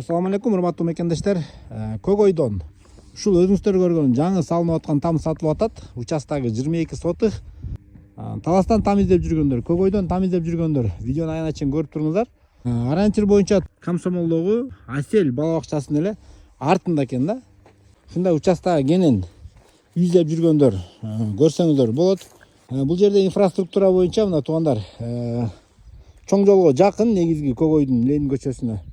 Assalamu alaikum, урматтуу мекендештер. Көгөйдөн ушул өзүңүздөр көргөн жаңы салынып аткан там сатылып атат. Участагы 22 сотых. Таластан там издеп жүргөндөр, Көгөйдөн там издеп жүргөндөр видеону аянат чейин көрүп туруңуздар. Аранчыр боюнча Комсомолдогу Асел бала бакчасынын эле артында экен да. Ушундай участагы кенен издеп жүргөндөр көрсөңүздөр болот. Бул жерде инфраструктура боюнча мына туугандар чоң жолго жакын, негизги Көгөйдүн Ленин көчөсүнө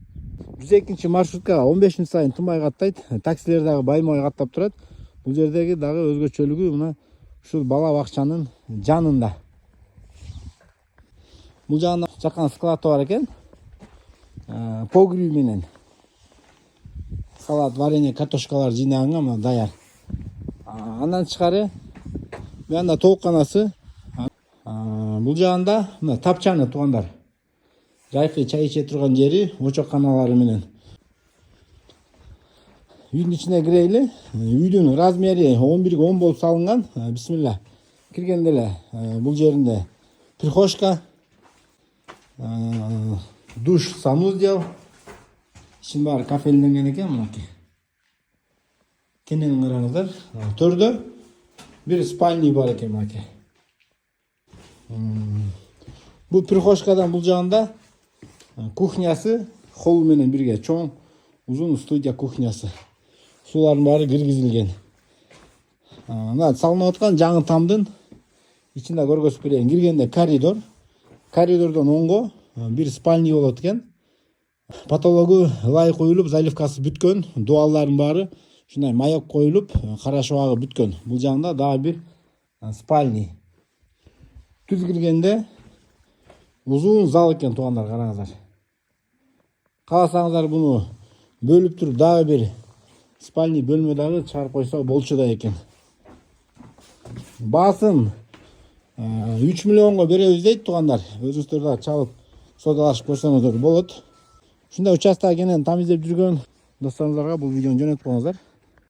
102 маршруткага 15 сайын тынбай каттайт. Таксилер дагы баймай каттап турат. Бул жердеги дагы өзгөчөлүгү мына ушул бала бакчанын жанында. Бул жагында жакан склады бар экен. Погреб менен салат, варенье, картошкалар жыйнаган мына даяр. Андан тышкары мында тоокканасы. Бул жагында мына тапчаны туугандар. Жайкы чай иче турган жери, очок каналары менен. Үйдүн ичине кирейли. Үйдүн размери 11-10 болуп салынган. Бисмилла. Киргенде эле бул жеринде прихожка, душ, санузел. Ишин баары кафелденген экен мынакей. Кенен караңыздар. Төрдө бир спальный бар экен мынакей. Бул прихожкадан бул жагында кухнясы, холл менен бирге чоң, узун студия кухнясы. Сулардын баары киргизилген. Мына салынып аткан жаңы тамдын ичинде көргөзүп берейин. Киргенде коридор. Коридордон оңго бир спальный болот экен. Потологу лай коюлуп, заливкасы бүткөн, дуаллардын баары ушундай маек коюлуп, кара шабагы бүткөн. Бул жагында дагы бир спальный. Түз киргенде узун зал экен туугандар, караңыздар. Кааласаңыздар буну бөлүп туруп дагы бир спальный бөлмө дагы чыгарып койсо болчу да экен. Баасын 3 миллионго беребиз дейт туугандар. Өзүңүздөр да чалып содалашып көрсөңүздөр болот. Ушундай участок кенен там издеп жүргөн досторубуздарга бул видеону жөнөтүп коюңуздар.